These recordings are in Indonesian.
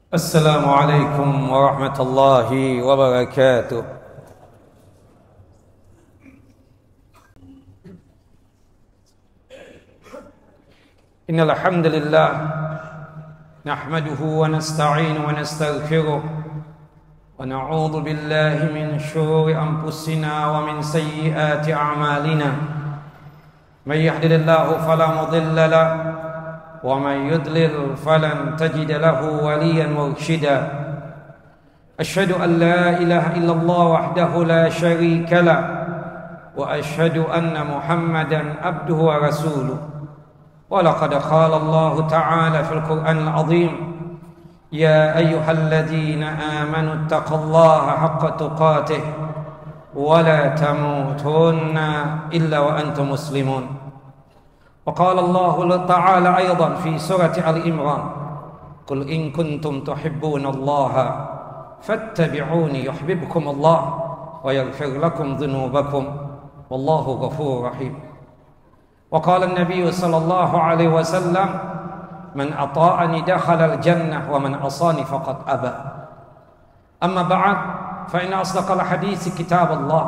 السلام عليكم ورحمة الله وبركاته. إن الحمد لله نحمده ونستعين ونستغفره ونعوذ بالله من شرور أنفسنا ومن سيئات أعمالنا. من يهد الله فلا مضل له ومن يضلل فلن تجد له وليا مرشدا. أشهد أن لا إله إلا الله وحده لا شريك له وأشهد أن محمدا عبده ورسوله. ولقد قال الله تعالى في القرآن العظيم: يا أيها الذين آمنوا اتقوا الله حق تقاته ولا تموتن إلا وأنتم مسلمون. وقال الله تعالى أيضا في سورة آل عمران: قل إن كنتم تحبون الله فاتبعوني يحببكم الله ويغفر لكم ذنوبكم والله غفور رحيم. وقال النبي صلى الله عليه وسلم: من أطاعني دخل الجنة ومن عصاني فقد أبى. أما بعد، فإن أصدق الحديث كتاب الله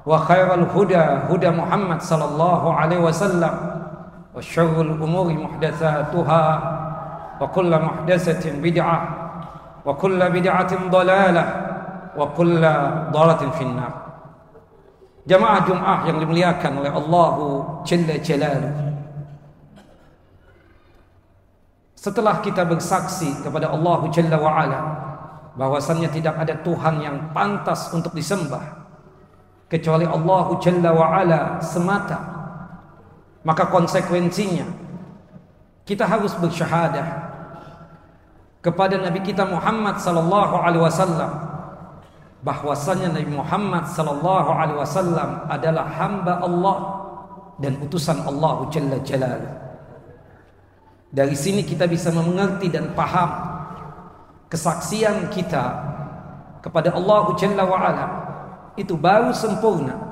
وخير الهدى هدى محمد صلى الله عليه وسلم وشر الأمور محدثاتها وكل محدثة بدعة وكل بدعة ضلالة وكل ضلالة في النار. Jamaah Jum'ah yang dimuliakan oleh Allah Jalla Jalaluh, setelah kita bersaksi kepada Allah Jalla wa'ala bahwasannya tidak ada Tuhan yang pantas untuk disembah kecuali Allah Jalla wa'ala semata, maka konsekuensinya kita harus bersyahadah kepada Nabi kita Muhammad sallallahu alaihi wasallam bahwasanya Nabi Muhammad sallallahu alaihi wasallam adalah hamba Allah dan utusan Allah Jalla Jalaluh. Dari sini kita bisa mengerti dan paham kesaksian kita kepada Allah Jalla wa'ala itu baru sempurna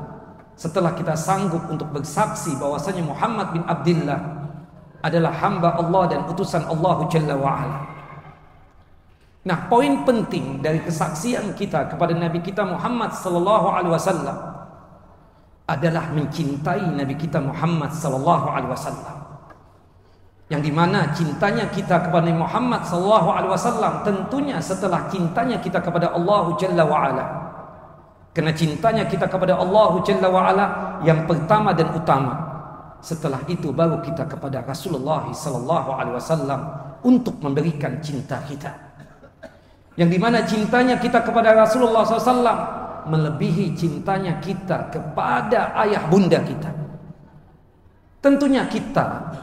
setelah kita sanggup untuk bersaksi bahwasanya Muhammad bin Abdullah adalah hamba Allah dan utusan Allah Jalla wa'ala. Nah, poin penting dari kesaksian kita kepada Nabi kita Muhammad sallallahu alaihi wasallam adalah mencintai Nabi kita Muhammad sallallahu alaihi wasallam. Yang dimana cintanya kita kepada Nabi Muhammad sallallahu alaihi wasallam tentunya setelah cintanya kita kepada Allah Jalla wa'ala. Karena cintanya kita kepada Allah Jalla wa'ala yang pertama dan utama. Setelah itu baru kita kepada Rasulullah sallallahu alaihi wasallam untuk memberikan cinta kita. Yang dimana cintanya kita kepada Rasulullah SAW melebihi cintanya kita kepada ayah bunda kita. Tentunya kita,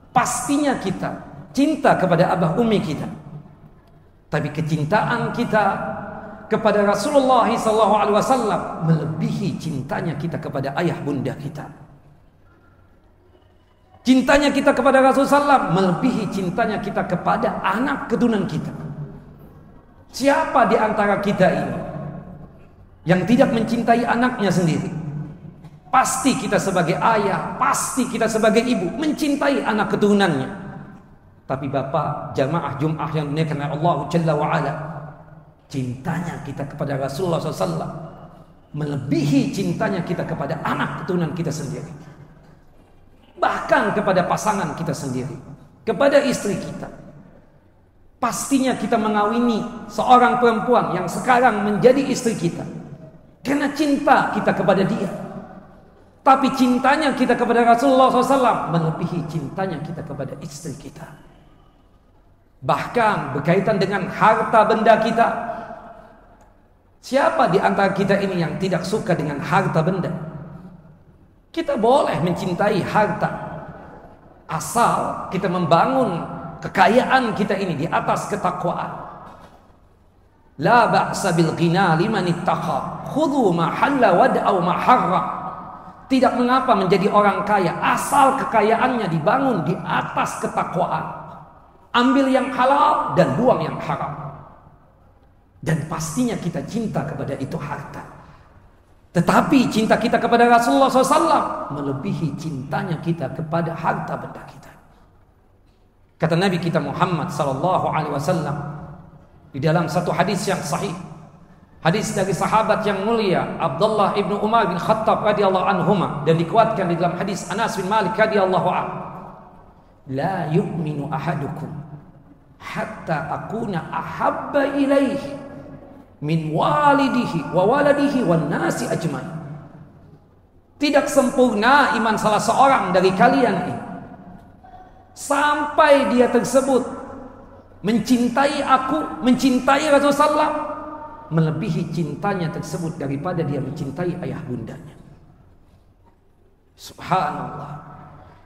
pastinya kita cinta kepada abah umi kita. Tapi kecintaan kita kepada Rasulullah SAW melebihi cintanya kita kepada ayah bunda kita. Cintanya kita kepada Rasulullah SAW melebihi cintanya kita kepada anak keturunan kita. Siapa di antara kita ini yang tidak mencintai anaknya sendiri? Pasti kita sebagai ayah, pasti kita sebagai ibu mencintai anak keturunannya. Tapi Bapak jamaah Jum'ah yang dimuliakan oleh Allah Jalla wa'ala, cintanya kita kepada Rasulullah SAW melebihi cintanya kita kepada anak keturunan kita sendiri. Bahkan kepada pasangan kita sendiri, kepada istri kita. Pastinya kita mengawini seorang perempuan yang sekarang menjadi istri kita karena cinta kita kepada dia. Tapi cintanya kita kepada Rasulullah SAW melebihi cintanya kita kepada istri kita. Bahkan berkaitan dengan harta benda kita. Siapa di antara kita ini yang tidak suka dengan harta benda? Kita boleh mencintai harta asal kita membangun kekayaan kita ini di atas ketakwaan. La ba'sa bil ghina liman ittaqa khudhu ma halla wad'u ma harram. Tidak mengapa menjadi orang kaya asal kekayaannya dibangun di atas ketakwaan. Ambil yang halal dan buang yang haram. Dan pastinya kita cinta kepada itu harta. Tetapi cinta kita kepada Rasulullah SAW melebihi cintanya kita kepada harta benda kita. Kata Nabi kita Muhammad sallallahu alaihi wasallam, Di dalam satu hadis yang sahih, hadis dari sahabat yang mulia Abdullah ibnu Umar bin Khattab radhiyallahu anhuma, dan dikuatkan di dalam hadis Anas bin Malik radhiyallahu anhu, la yu'minu ahadukum hatta akuna ahabba ilaihi min walidihi wa waladihi wan nasi ajmain. Tidak sempurna iman salah seorang dari kalian ini sampai dia tersebut mencintai aku, mencintai Rasulullah melebihi cintanya tersebut daripada dia mencintai ayah bundanya. Subhanallah.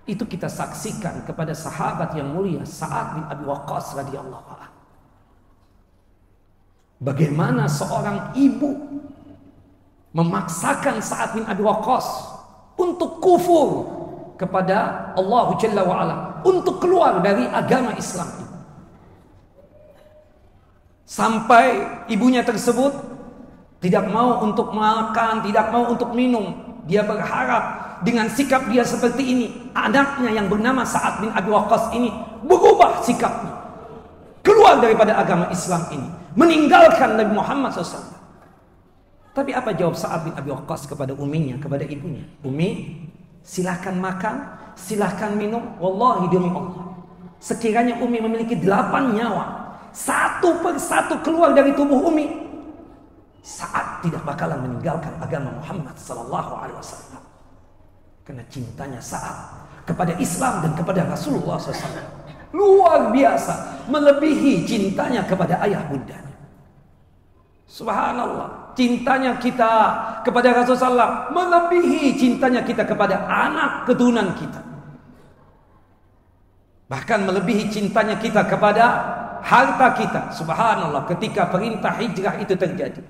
Itu kita saksikan kepada sahabat yang mulia Sa'ad bin Abi Waqqas radhiyallahu anhu. Bagaimana seorang ibu memaksakan Sa'ad bin Abi Waqqas untuk kufur kepada Allah Jalla wa'ala, untuk keluar dari agama Islam ini. Sampai ibunya tersebut tidak mau untuk makan, tidak mau untuk minum. Dia berharap dengan sikap dia seperti ini, anaknya yang bernama Sa'ad bin Abi Waqqas ini berubah sikapnya, keluar daripada agama Islam ini, meninggalkan Nabi Muhammad SAW. Tapi apa jawab Sa'ad bin Abi Waqqas kepada uminya, kepada ibunya? Umi, silahkan makan, silahkan minum. Wallahi demi Allah, sekiranya Umi memiliki 8 nyawa, satu persatu keluar dari tubuh Umi, Sa'ad tidak bakalan meninggalkan agama Muhammad SAW. Karena cintanya Sa'ad kepada Islam dan kepada Rasulullah SAW luar biasa, melebihi cintanya kepada ayah bundanya. Subhanallah, cintanya kita kepada Rasulullah melebihi cintanya kita kepada anak keturunan kita, bahkan melebihi cintanya kita kepada harta kita. Subhanallah, ketika perintah hijrah itu terjadi,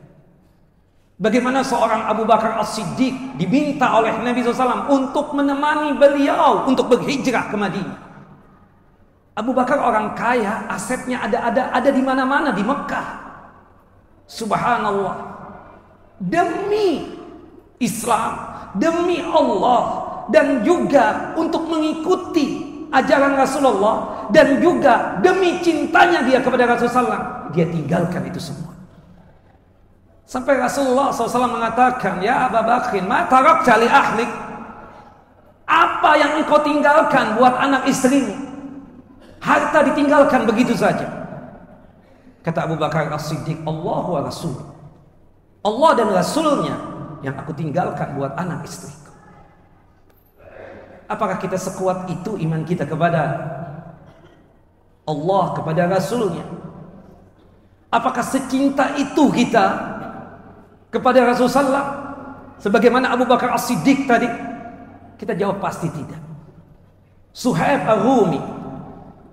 bagaimana seorang Abu Bakar As-Siddiq diminta oleh Nabi SAW untuk menemani beliau untuk berhijrah ke Madinah. Abu Bakar orang kaya, asetnya ada di mana-mana di Mekah. Subhanallah, demi Islam, demi Allah, dan juga untuk mengikuti ajaran Rasulullah, dan juga demi cintanya dia kepada Rasulullah, dia tinggalkan itu semua. Sampai Rasulullah SAW mengatakan, ya Abu Bakr, ma tarakta li ahlik, apa yang engkau tinggalkan buat anak istrimu? Harta ditinggalkan begitu saja. Kata Abu Bakar As-Siddiq, Allah wa Rasul, Allah dan Rasulnya yang aku tinggalkan buat anak istriku. Apakah kita sekuat itu iman kita kepada Allah, kepada Rasulnya? Apakah secinta itu kita kepada Rasulullah sebagaimana Abu Bakar As-Siddiq tadi? Kita jawab pasti tidak. Suhaib Ar-Rumi,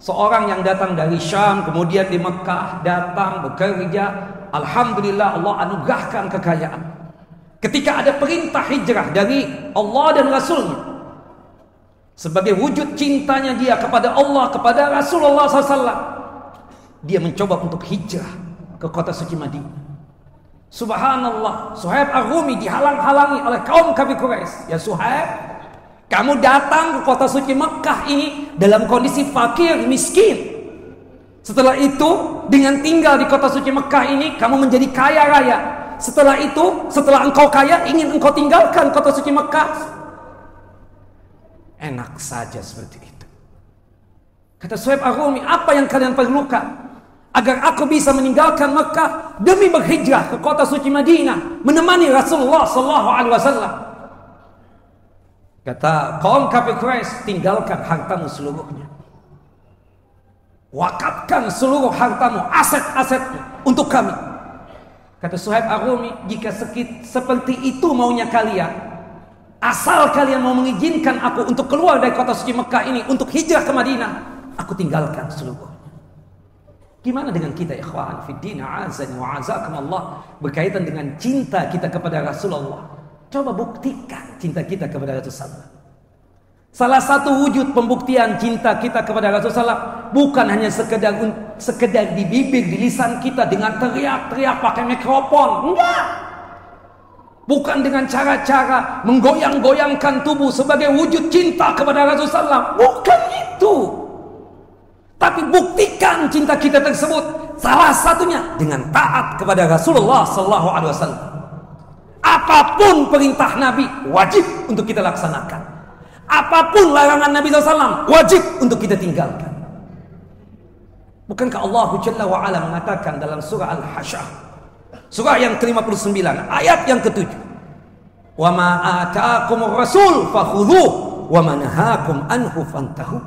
seorang yang datang dari Syam, kemudian di Mekah, datang bekerja. Alhamdulillah, Allah anugerahkan kekayaan. Ketika ada perintah hijrah dari Allah dan Rasulnya, sebagai wujud cintanya dia kepada Allah, kepada Rasulullah SAW, dia mencoba untuk hijrah ke kota suci Madinah. Subhanallah, Suhaib Ar-Rumi dihalang-halangi oleh kaum kafir Quraisy. Ya Suhaib, kamu datang ke kota suci Mekah ini dalam kondisi fakir, miskin. Setelah itu, dengan tinggal di kota suci Mekah ini, kamu menjadi kaya raya. Setelah itu, setelah engkau kaya, ingin engkau tinggalkan kota suci Mekah. Enak saja seperti itu. Kata Suhaib Ar-Rumi, apa yang kalian perlukan agar aku bisa meninggalkan Mekah demi berhijrah ke kota suci Madinah, menemani Rasulullah SAW? Kata kaum kafir Quraisy, tinggalkan hartamu seluruhnya, wakafkan seluruh hartamu, aset-asetmu untuk kami. Kata Suhaib Ar-Rumi, jika seperti itu maunya kalian, asal kalian mau mengizinkan aku untuk keluar dari kota suci Mekah ini untuk hijrah ke Madinah, aku tinggalkan seluruhnya. Gimana dengan kita ikhwan fiddin, azani wa azakumullah, berkaitan dengan cinta kita kepada Rasulullah? Coba buktikan cinta kita kepada Rasulullah. Salah satu wujud pembuktian cinta kita kepada Rasulullah bukan hanya sekedar di bibir, di lisan kita dengan teriak-teriak pakai mikrofon. Enggak. Bukan dengan cara-cara menggoyang-goyangkan tubuh sebagai wujud cinta kepada Rasulullah. Bukan itu. Tapi buktikan cinta kita tersebut Salah satunya dengan taat kepada Rasulullah sallallahu alaihi wasallam. Apapun perintah Nabi wajib untuk kita laksanakan. Apapun larangan Nabi SAW wajib untuk kita tinggalkan. Bukankah Allah Jalla wa Ala mengatakan dalam surah Al-Hasyr, surah yang ke-59 ayat yang ke-7, "Wa ma ataakumur rasul fakhudhuhu wa ma nahakum anhu fantahu."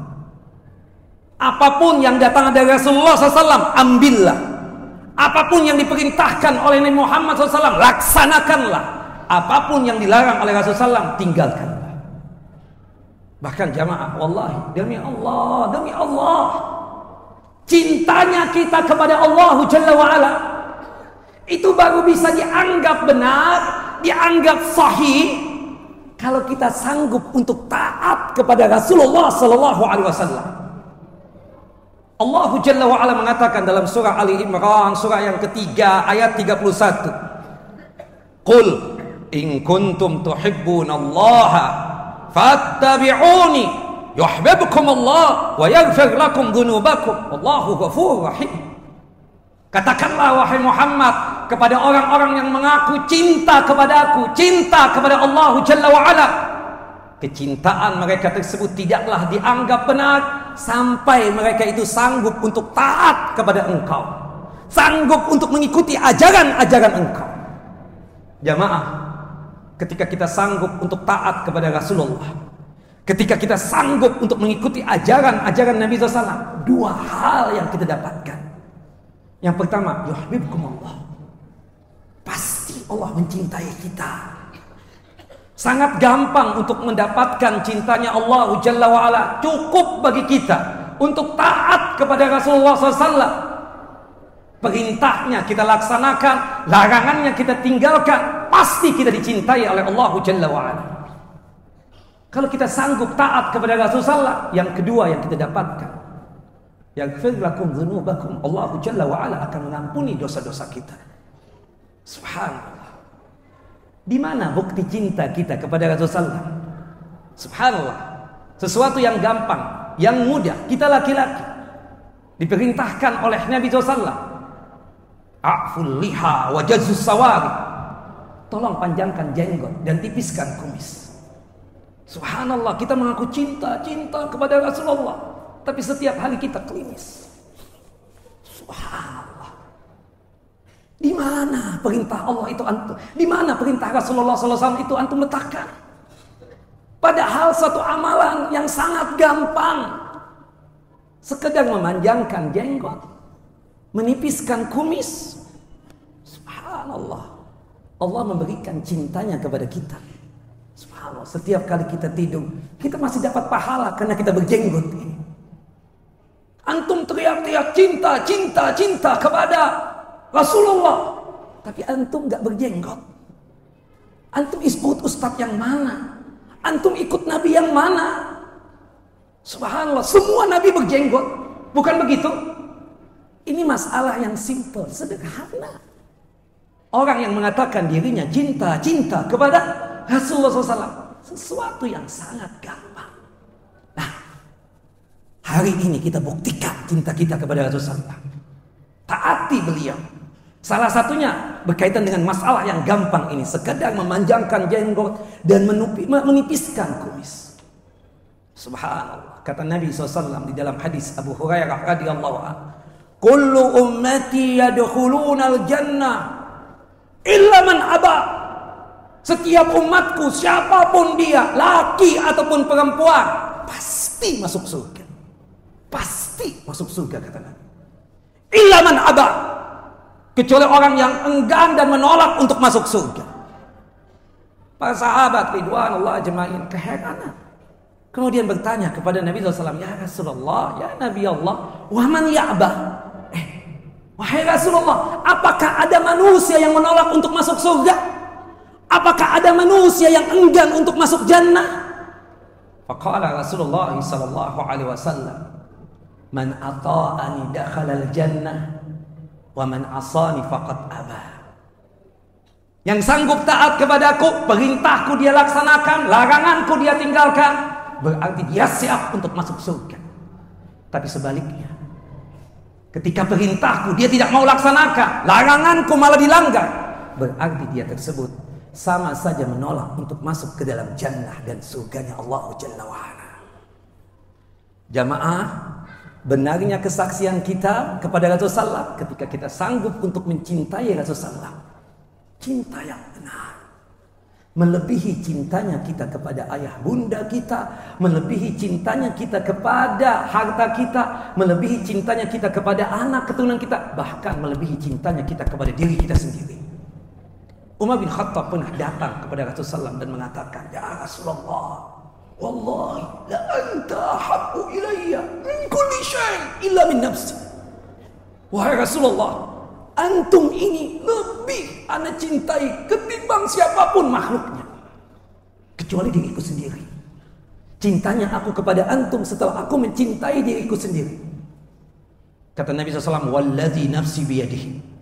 Apapun yang datang dari Rasulullah SAW, ambillah. Apapun yang diperintahkan oleh Nabi Muhammad SAW, laksanakanlah. Apapun yang dilarang oleh Rasulullah SAW, tinggalkanlah. Bahkan jamaah, wallahi, demi Allah, cintanya kita kepada Allah Jalla wa'ala itu baru bisa dianggap benar, dianggap sahih kalau kita sanggup untuk taat kepada Rasulullah SAW. Allah Jalla wa'ala mengatakan dalam surah Ali Imran, surah yang ketiga ayat 31, "Qul in kuntum tuhibbunallaha fattabi'uni yuhibbukum Allah wa yaghfir lakum dhunubakum wallahu ghafurur rahim." Katakanlah wahai Muhammad kepada orang-orang yang mengaku cinta kepadaku, cinta kepada Allah Jalla wa'ala, kecintaan mereka tersebut tidaklah dianggap benar sampai mereka itu sanggup untuk taat kepada engkau, sanggup untuk mengikuti ajaran-ajaran engkau. Jamaah, ketika kita sanggup untuk taat kepada Rasulullah, ketika kita sanggup untuk mengikuti ajaran-ajaran Nabi SAW, dua hal yang kita dapatkan. Yang pertama, yuhibbukumullah, pasti Allah mencintai kita. Sangat gampang untuk mendapatkan cintanya Allah Jalla wa'ala. Cukup bagi kita untuk taat kepada Rasulullah SAW. Perintahnya kita laksanakan, larangannya kita tinggalkan, pasti kita dicintai oleh Allah Jalla wa'ala. Kalau kita sanggup taat kepada Rasulullah, yang kedua yang kita dapatkan, yaghfir lakum dzunubakum, Allah Jalla wa'ala akan mengampuni dosa-dosa kita. Subhanallah. Di mana bukti cinta kita kepada Rasulullah? Subhanallah. Sesuatu yang gampang, yang mudah. Kita laki-laki diperintahkan oleh Nabi SAW, a'ful liha wa jazzus sawari, tolong panjangkan jenggot dan tipiskan kumis. Subhanallah, kita mengaku cinta kepada Rasulullah, tapi setiap hari kita klimis. Subhanallah. Di mana perintah Allah itu antum? Di mana perintah Rasulullah SAW itu antum letakkan? Padahal satu amalan yang sangat gampang, sekedar memanjangkan jenggot, menipiskan kumis. Subhanallah, Allah memberikan cintanya kepada kita. Subhanallah, setiap kali kita tidur, kita masih dapat pahala karena kita berjenggot ini. Antum teriak-teriak cinta kepada Rasulullah, tapi antum gak berjenggot. Antum ikut ustadz yang mana? Antum ikut nabi yang mana? Subhanallah, semua nabi berjenggot. Bukan begitu? Ini masalah yang simple, sederhana. Orang yang mengatakan dirinya cinta kepada Rasulullah SAW, sesuatu yang sangat gampang. Nah, hari ini kita buktikan cinta kita kepada Rasulullah. Taati beliau. Salah satunya berkaitan dengan masalah yang gampang ini, sekedar memanjangkan jenggot dan menipiskan kumis. Subhanallah, kata Nabi SAW di dalam hadis Abu Hurairah radhiyallahu anhu, "Kullu ummati yadkhulunal jannah illa man aba." Setiap umatku, siapapun dia, laki ataupun perempuan, pasti masuk surga. Pasti masuk surga, kata Nabi. Illa man aba, kecuali orang yang enggan dan menolak untuk masuk surga. Para sahabat ridwanullah ajmain keheranan, kemudian bertanya kepada Nabi SAW, "Ya Rasulullah, ya Nabi Allah, wa man ya'ba?" Wahai Rasulullah, apakah ada manusia yang menolak untuk masuk surga? Apakah ada manusia yang enggan untuk masuk jannah? Faqala Rasulullah sallallahu alaihi wasallam, "Man ata'ani dakhalal jannah wa man asani faqad aba." Yang sanggup taat kepadaku, perintahku dia laksanakan, laranganku dia tinggalkan, berarti dia siap untuk masuk surga. Tapi sebaliknya, Ketika perintahku dia tidak mau laksanakan, laranganku malah dilanggar, berarti dia tersebut sama saja menolak untuk masuk ke dalam jannah dan surganya Allah Jalla wa'ala. Jamaah, benarnya kesaksian kita kepada Rasulullah ketika kita sanggup untuk mencintai Rasulullah, cinta yang benar, melebihi cintanya kita kepada ayah bunda kita, melebihi cintanya kita kepada harta kita, melebihi cintanya kita kepada anak keturunan kita, bahkan melebihi cintanya kita kepada diri kita sendiri. Umar bin Khattab pernah datang kepada Rasulullah dan mengatakan, "Ya Rasulullah, wallahi la anta ahabbu ilayya min kulli syai' illa min nafsi." Wahai Rasulullah, antum ini lebih ana cintai ketimbang siapapun makhluknya, kecuali diriku sendiri. Cintanya aku kepada antum setelah aku mencintai diriku sendiri. Kata Nabi SAW, "Walladzi nafsi biyadihi."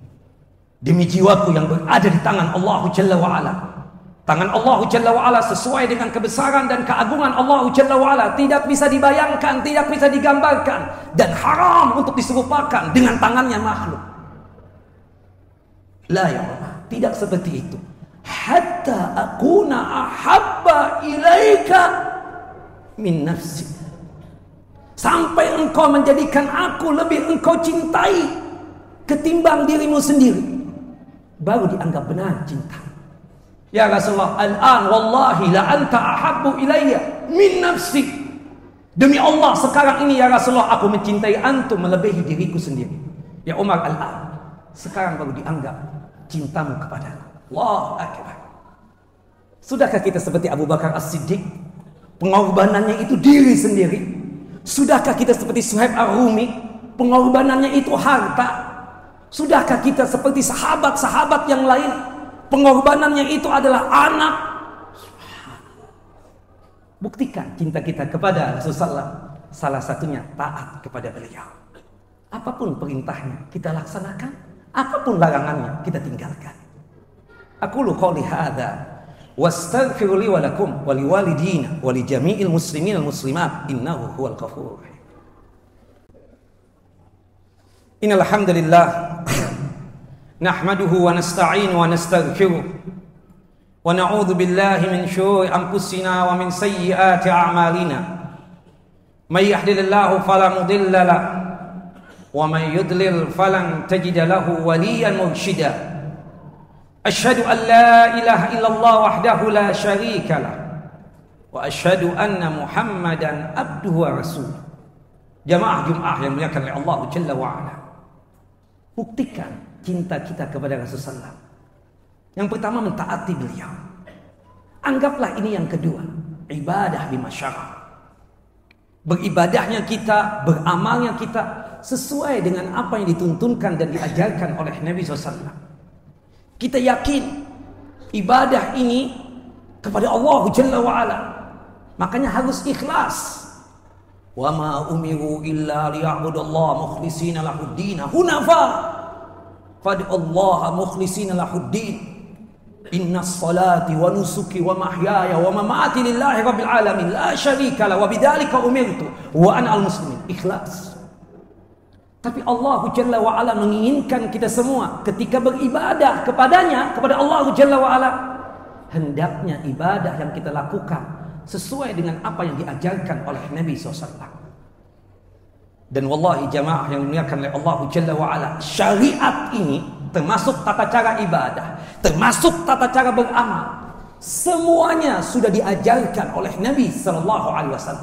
Demi jiwaku yang berada di tangan Allah Jalla wa'ala. Tangan Allah Jalla wa'ala sesuai dengan kebesaran dan keagungan Allah Jalla wa'ala tidak bisa dibayangkan, tidak bisa digambarkan, dan haram untuk diserupakan dengan tangannya makhluk. La ya Allah, tidak seperti itu. Hatta akuna ahabba ilaika min nafsi. Sampai engkau menjadikan aku lebih engkau cintai ketimbang dirimu sendiri, baru dianggap benar cinta. Ya Rasulullah, al-an wallahi la anta ahabbu ilayya min nafsi. Demi Allah sekarang ini ya Rasulullah, aku mencintai antum melebihi diriku sendiri. Ya Umar, al-an, sekarang baru dianggap cintamu kepada Allah. Akbar. Sudahkah kita seperti Abu Bakar As-Siddiq, pengorbanannya itu diri sendiri? Sudahkah kita seperti Suhaib Ar-Rumi, pengorbanannya itu harta? Sudahkah kita seperti sahabat-sahabat yang lain, pengorbanannya itu adalah anak? Buktikan cinta kita kepada Rasulullah, salah satunya taat kepada beliau. Apapun perintahnya kita laksanakan, apapun larangannya kita tinggalkan. Aqulu qouli hadza wastaghfiru li wa lakum wa liwalidina wa li jami'il muslimin wal muslimat innahu huwal ghafurur rahim. Innal hamdalillah nahmaduhu wa nasta'inu wa nastaghfiruh wa na'udzu billahi min syururi anfusina wa min sayyiati a'malina. May yahdihillahu fala mudilla lahu wa may yudlil falan tajida lahu waliyan mursyida. Asyhadu an la ilaha illallah wahdahu la syarika lah wa asyhadu anna Muhammadan abduhu wa rasuluh. Jamaah Jumat yang dimuliakan oleh Allah Jalla wa ala, buktikan cinta kita kepada Rasulullah. Yang pertama, mentaati beliau. Anggaplah ini yang kedua, ibadah bima syara'. Beribadahnya kita, beramalnya kita sesuai dengan apa yang dituntunkan dan diajarkan oleh Nabi SAW. Kita yakin ibadah ini kepada Allah Jalla wa'ala, makanya harus ikhlas. Wa ma umiru illa liya'budullaha mukhlishina lahuddin hunafa fad'ullaha mukhlishina lahuddin innas salati wa nusuki wa mahyaya wa mamati lillahi rabbil alamin la syarika la wa bidzalika umirtu wa ana al muslimin. Ikhlas. Tapi Allah Jalla wa'ala menginginkan kita semua ketika beribadah kepadanya, kepada Allah Jalla wa'ala, hendaknya ibadah yang kita lakukan sesuai dengan apa yang diajarkan oleh Nabi SAW. Dan wallahi jamaah yang dimuliakan oleh Allah Jalla wa'ala, syariat ini termasuk tata cara ibadah, termasuk tata cara beramal, semuanya sudah diajarkan oleh Nabi SAW.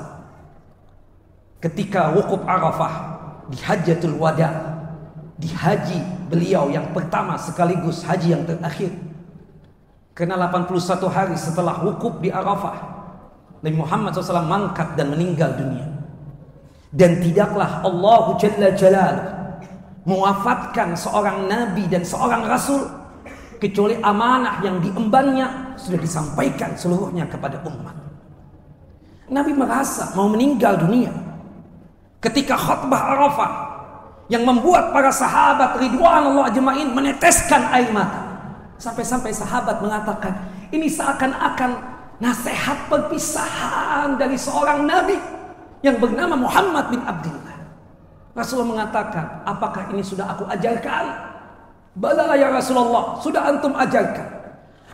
Ketika wukuf Arafah, di Hajjatul Wada, di haji beliau yang pertama sekaligus haji yang terakhir, karena 81 hari setelah wukuf di Arafah, Nabi Muhammad SAW mangkat dan meninggal dunia. Dan tidaklah Allah Jalla Jalaluh mewafatkan seorang nabi dan seorang rasul kecuali amanah yang diembannya sudah disampaikan seluruhnya kepada umat. Nabi merasa mau meninggal dunia ketika khutbah Arafah yang membuat para sahabat ridwanullah ajma'in meneteskan air mata. Sampai-sampai sahabat mengatakan, ini seakan-akan nasihat perpisahan dari seorang nabi yang bernama Muhammad bin Abdullah. Rasulullah mengatakan, apakah ini sudah aku ajarkan? Bala ya Rasulullah, sudah antum ajarkan.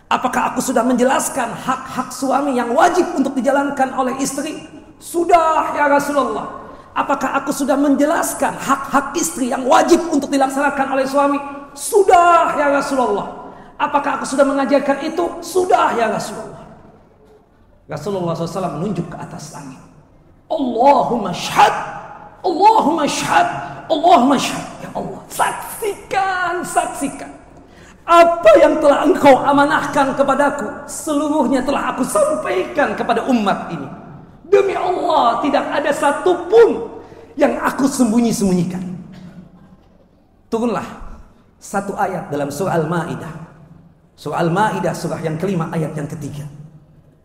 Apakah aku sudah menjelaskan hak-hak suami yang wajib untuk dijalankan oleh istri? Sudah ya Rasulullah. Apakah aku sudah menjelaskan hak-hak istri yang wajib untuk dilaksanakan oleh suami? Sudah ya Rasulullah. Apakah aku sudah mengajarkan itu? Sudah ya Rasulullah. Rasulullah SAW menunjuk ke atas langit. Allahumma syahad. Allahumma syahad, Allahumma syahad. Ya Allah, saksikan apa yang telah engkau amanahkan kepadaku, seluruhnya telah aku sampaikan kepada umat ini. Demi Allah, tidak ada satupun yang aku sembunyi-sembunyikan. Turunlah satu ayat dalam surah Al-Ma'idah. Surah Al-Ma'idah, surah yang kelima, ayat yang ketiga.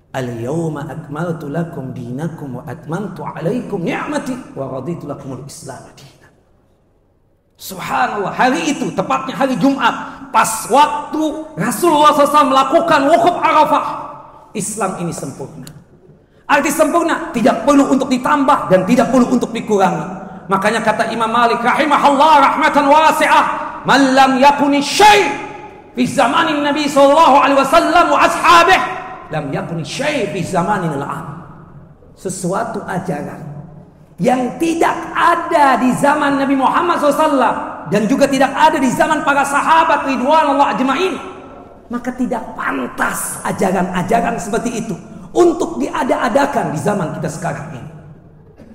Al-yawma akmaltu lakum dinakum wa atmamtu alaikum ni'mati wa raditu lakumul Islam dinan. Subhanallah, hari itu tepatnya hari Jumat, pas waktu Rasulullah SAW melakukan wukuf Arafah, Islam ini sempurna. Arti sempurna, tidak perlu untuk ditambah dan tidak perlu untuk dikurangi. Makanya kata Imam Malik rahimahullah rahmatan wasi'ah, man lam yakuni syai' fi zamanin Nabi sallallahu alaihi wasallam wa ashabihi lam yakuni syai' fi zamanin al-an. Sesuatu ajaran yang tidak ada di zaman Nabi Muhammad SAW dan juga tidak ada di zaman para sahabat ridwanullah ajma'in, maka tidak pantas ajaran-ajaran seperti itu untuk diada-adakan di zaman kita sekarang ini.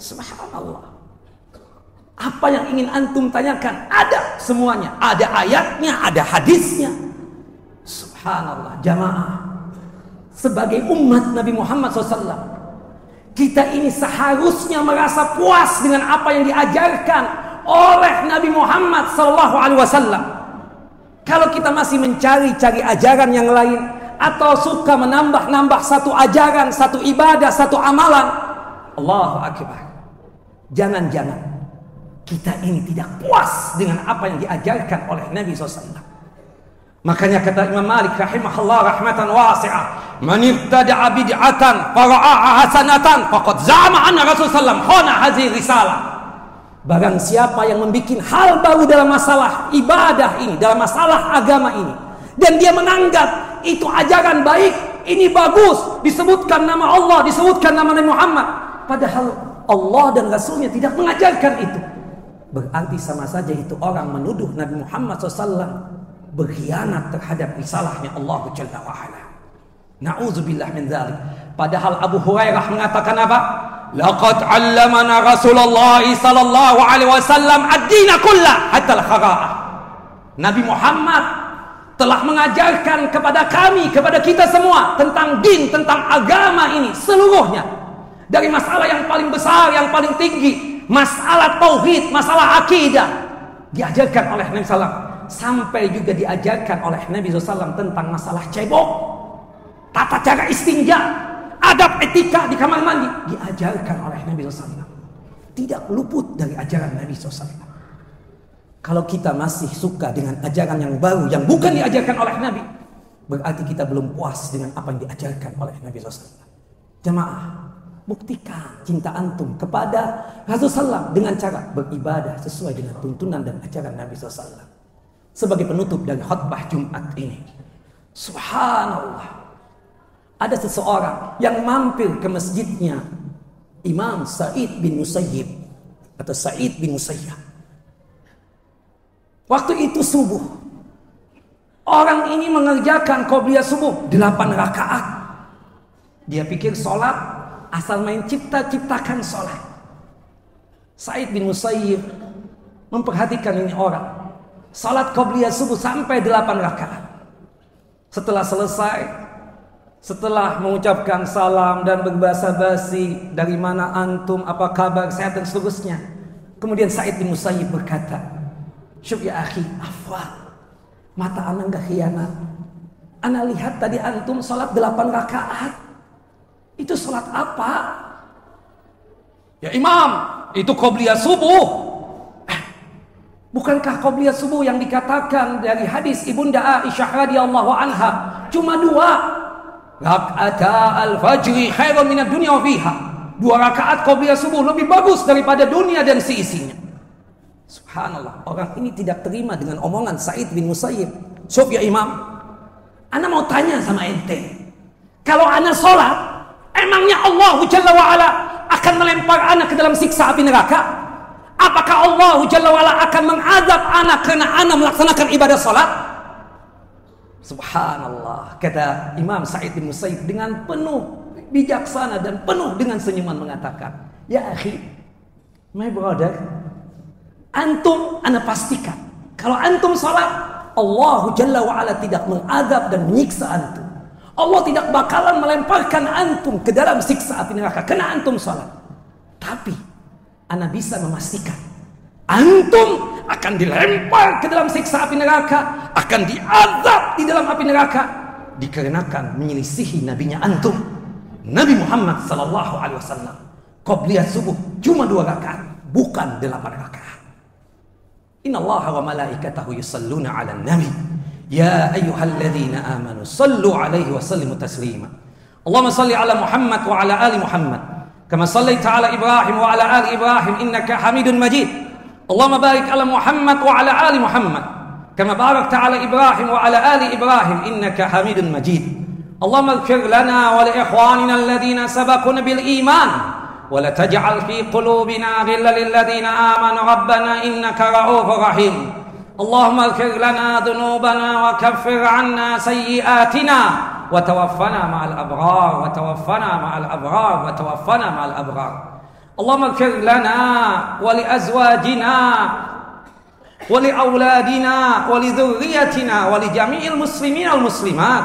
Subhanallah. Apa yang ingin antum tanyakan ada semuanya, ada ayatnya, ada hadisnya. Subhanallah. Jamaah, sebagai umat Nabi Muhammad SAW, kita ini seharusnya merasa puas dengan apa yang diajarkan oleh Nabi Muhammad SAW. Kalau kita masih mencari-cari ajaran yang lain, atau suka menambah-nambah satu ajaran, satu ibadah, satu amalan, Allahu Akbar, jangan-jangan kita ini tidak puas dengan apa yang diajarkan oleh Nabi SAW. Makanya kata Imam Malik rahimahullah rahmatan wasi'ah, man ibtada'a bid'atan fara'aha hasanatan faqad za'ama anna Rasulullah sallallahu khana hadhihi risalah. Barang siapa yang membuat hal baru dalam masalah ibadah ini, dalam masalah agama ini, dan dia menganggap itu ajaran baik, ini bagus, disebutkan nama Allah, disebutkan nama Nabi Muhammad, padahal Allah dan Rasulnya tidak mengajarkan itu, berarti sama saja itu orang menuduh Nabi Muhammad SAW berkhianat terhadap risalahnya Allah Jalla wa'ala. Na'udzubillah min dzalik. Padahal Abu Hurairah mengatakan apa? Laqad 'allamana Rasulullah sallallahu alaihi wasallam ad-din kullah hatta al-khara'ah. Nabi Muhammad telah mengajarkan kepada kami, kepada kita semua tentang din, tentang agama ini seluruhnya. Dari masalah yang paling besar, yang paling tinggi, masalah tauhid, masalah akidah, diajarkan oleh Nabi SAW. Sampai juga diajarkan oleh Nabi SAW tentang masalah cebok, tata cara istinja, adab etika di kamar mandi, diajarkan oleh Nabi SAW. Tidak luput dari ajaran Nabi SAW. Kalau kita masih suka dengan ajaran yang baru yang bukan diajarkan oleh Nabi, berarti kita belum puas dengan apa yang diajarkan oleh Nabi SAW. Jamaah, buktikan cinta antum kepada Rasulullah SAW dengan cara beribadah sesuai dengan tuntunan dan ajaran Nabi SAW. Sebagai penutup dari khutbah Jumat ini, subhanallah, ada seseorang yang mampir ke masjidnya Imam Sa'id bin Musayyib atau Sa'id bin Musayyab. Waktu itu subuh. Orang ini mengerjakan qobliyah subuh 8 rakaat. Dia pikir sholat asal main cipta-ciptakan sholat. Sa'id bin Musayyib memperhatikan ini orang. Salat qobliyah subuh sampai 8 rakaat. Setelah selesai, setelah mengucapkan salam dan berbahasa basi, dari mana antum, apa kabar, sehat dan seterusnya, kemudian Sa'id bin Musayyib berkata, syuf ya akhi, afwan, mata ana enggak khianat. Ana lihat tadi antum salat 8 rakaat. Itu salat apa? Ya Imam, itu qobliyah subuh. Bukankah qobliyah subuh yang dikatakan dari hadis Ibunda Aisyah radhiyallahu anha cuma 2 rakaat al-fajri khairun minad dunya wa fiha. 2 rakaat qobliyah subuh lebih bagus daripada dunia dan seisinya. Subhanallah, orang ini tidak terima dengan omongan Sa'id bin Musayyib. Sof ya Imam, ana mau tanya sama ente, kalau ana sholat, emangnya Allah Jalla wa'ala akan melempar ana ke dalam siksa api neraka? Apakah Allah Jalla wa'ala akan mengadab ana karena ana melaksanakan ibadah sholat? Subhanallah, kata Imam Sa'id bin Musayyib dengan penuh bijaksana dan penuh dengan senyuman mengatakan, ya akhi, my brother, antum, ana pastikan kalau antum salat, Allah Jalla wa'ala tidak mengadab dan menyiksa antum. Allah tidak bakalan melemparkan antum ke dalam siksa api neraka karena antum salat. Tapi ana bisa memastikan antum akan dilempar ke dalam siksa api neraka, akan diazab di dalam api neraka dikarenakan menyelisihi nabinya antum, Nabi Muhammad sallallahu alaihi wasallam. Qabliyah subuh cuma 2 rakaat, bukan 8 rakaat. Inna Allah wa malaikatahu yusalluna 'alan nabi ya ayyuhalladzina amanu sallu 'alaihi wa sallimu taslima. Allahumma salli 'ala Muhammad wa 'ala ali Muhammad kama sallaita 'ala Ibrahim wa 'ala ali Ibrahim innaka Hamidun Majid. Allahumma barik 'ala Muhammad wa 'ala ali Muhammad kama barakta 'ala Ibrahim wa 'ala ali Ibrahim innaka Hamidun Majid. Allahumma ighfir lana wa li ikhwanina alladhina sabaquna bil iman ولا تجعل في قلوبنا غلا للذين آمنوا ربنا إنك رؤوف رحيم. اللهم اغفر لنا ذنوبنا وكفر عنا سيئاتنا وتوفنا مع الأبرار وتوفنا مع الأبرار وتوفنا مع الأبرار. اللهم اغفر لنا ولأزواجنا ولأولادنا ولذريتنا ولجميع المسلمين والمسلمات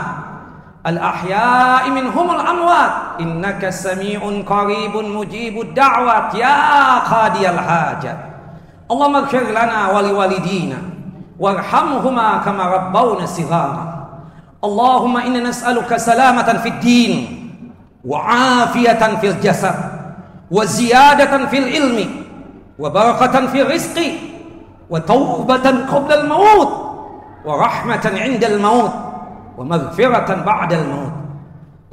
الأحياء منهم الأموات إنك سميع قريب مجيب الدعوات يا قاضي الحاجات. اللهم اغفر لنا ولوالدينا وارحمهما كما ربونا صغارا. اللهم إنا نسألك سلامة في الدين وعافية في الجسد وزيادة في العلم وبركة في الرزق وتوبة قبل الموت ورحمة عند الموت ومغفرة بعد الموت.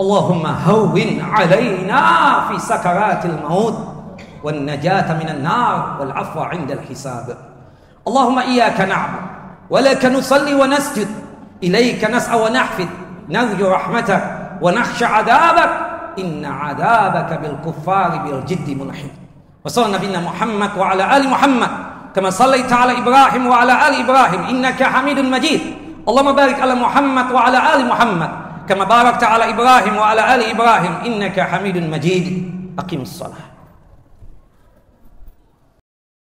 اللهم هون علينا في سكرات الموت والنجاة من النار والعفو عند الحساب. اللهم إياك نعبد ولك نصلي ونسجد إليك نسعى ونحفد نرجو رحمتك ونخشى عذابك إن عذابك بالكفار بالجد منحد. وصلى نبينا محمد وعلى آل محمد كما صليت على إبراهيم وعلى آل إبراهيم إنك حميد مجيد. اللهم بارك على محمد وعلى آل محمد كما باركت على إبراهيم وعلى آل إبراهيم إنك حميد مجيد. أقم الصلاة.